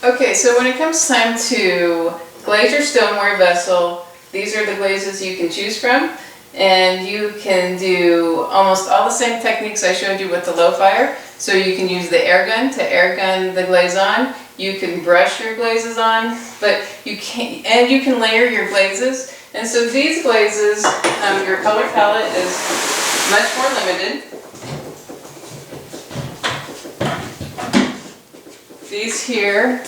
Okay, so when it comes time to glaze your stoneware vessel, these are the glazes you can choose from. And you can do almost all the same techniques I showed you with the low fire. So you can use the air gun to air gun the glaze on. You can brush your glazes on, but you can layer your glazes. And so these glazes, your color palette is much more limited. These here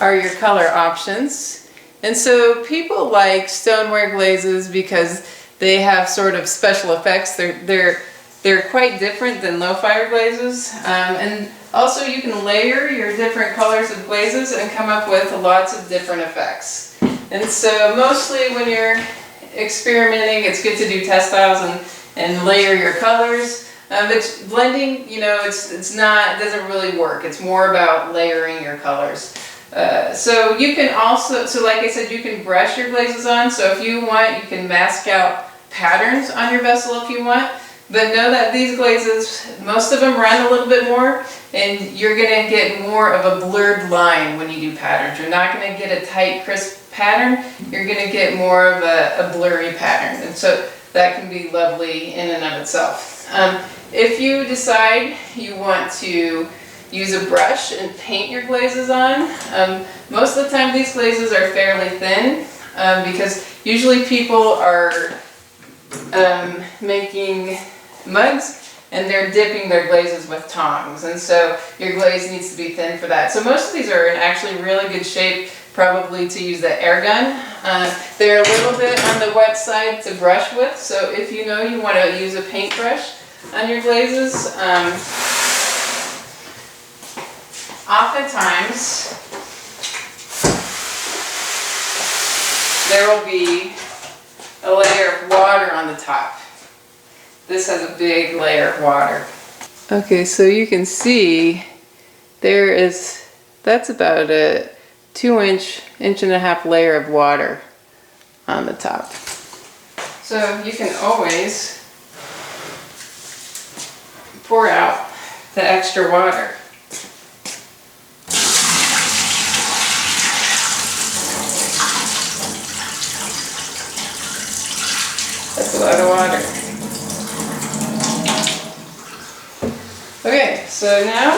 are your color options. And so people like stoneware glazes because they have sort of special effects. They're quite different than low fire glazes. And also you can layer your different colors of glazes and come up with lots of different effects. And so mostly when you're experimenting, it's good to do test styles and layer your colors. But blending, you know, it doesn't really work. It's more about layering your colors. So you can also, like I said, you can brush your glazes on. So if you want, you can mask out patterns on your vessel if you want. But know that these glazes, most of them run a little bit more, and you're going to get more of a blurred line when you do patterns. You're not going to get a tight, crisp pattern. You're going to get more of a blurry pattern. And so that can be lovely in and of itself. If you decide you want to use a brush and paint your glazes on, most of the time these glazes are fairly thin because usually people are making mugs and they're dipping their glazes with tongs, and so your glaze needs to be thin for that. So most of these are in actually really good shape probably to use the air gun. They're a little bit on the wet side to brush with, so if you know you want to use a paintbrush on your glazes, oftentimes there will be a layer of water on the top. This has a big layer of water. Okay, so you can see that's about a 2-inch, 1.5-inch layer of water on the top. So you can always pour out the extra water. That's a lot of water. Okay, so now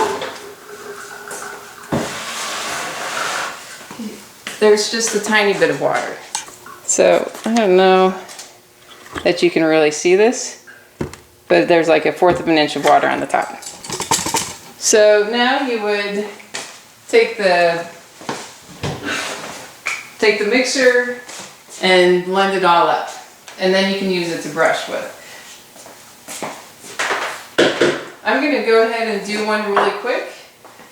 there's just a tiny bit of water. So I don't know that you can really see this, but there's like 1/4 of an inch of water on the top. So now you would take the mixer and blend it all up, and then you can use it to brush with. I'm going to go ahead and do one really quick,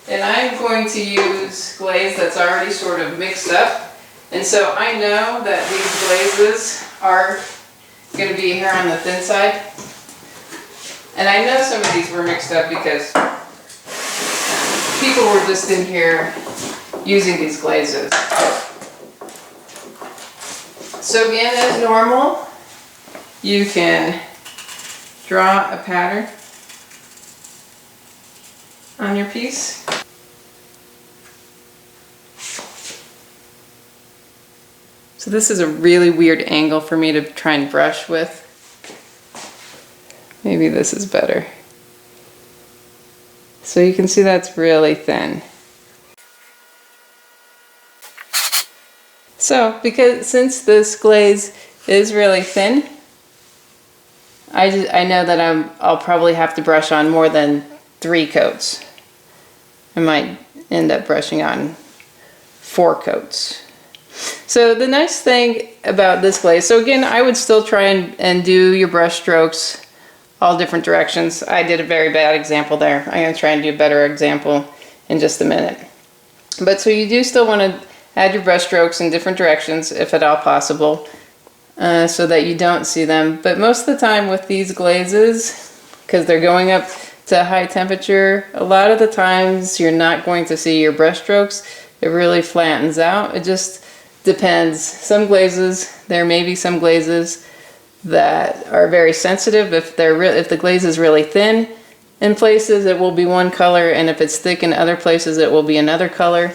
and I'm going to use glaze that's already sort of mixed up. And so I know that these glazes are going to be here on the thin side. And I know some of these were mixed up because people were just in here using these glazes. So again, as normal, you can draw a pattern on your piece. So this is a really weird angle for me to try and brush with. Maybe this is better. So you can see that's really thin. So since this glaze is really thin, I know that I'll probably have to brush on more than 3 coats. I might end up brushing on 4 coats. So the nice thing about this glaze, so again, I would still try and do your brush strokes all different directions. I did a very bad example there. I'm going to try and do a better example in just a minute. But so you do still want to add your brush strokes in different directions if at all possible, so that you don't see them. But most of the time with these glazes, because they're going up to high temperature, a lot of the times you're not going to see your brush strokes. It really flattens out. It just depends. Some glazes, there may be some glazes that are very sensitive. If the glaze is really thin in places, it will be one color, and if it's thick in other places, it will be another color.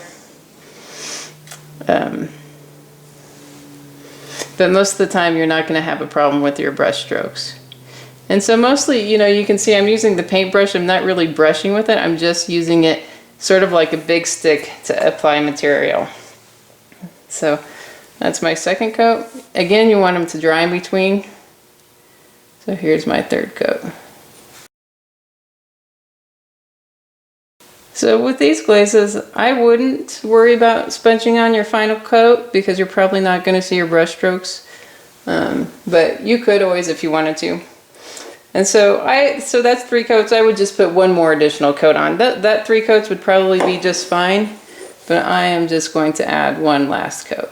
But most of the time you're not going to have a problem with your brush strokes. And so mostly, you know, you can see I'm using the paintbrush. I'm not really brushing with it. I'm just using it sort of like a big stick to apply material. So that's my second coat. Again, you want them to dry in between. So here's my third coat. So with these glazes, I wouldn't worry about sponging on your final coat because you're probably not going to see your brush strokes. But you could always if you wanted to. And so that's 3 coats. I would just put one more additional coat on. That 3 coats would probably be just fine, but I am just going to add one last coat.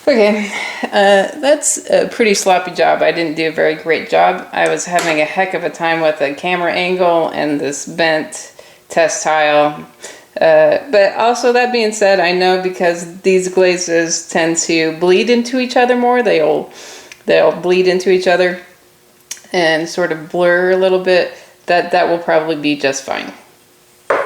Okay, that's a pretty sloppy job. I didn't do a very great job. I was having a heck of a time with a camera angle and this bent test tile. But also, that being said, I know because these glazes tend to bleed into each other more, they'll bleed into each other and sort of blur a little bit, that will probably be just fine.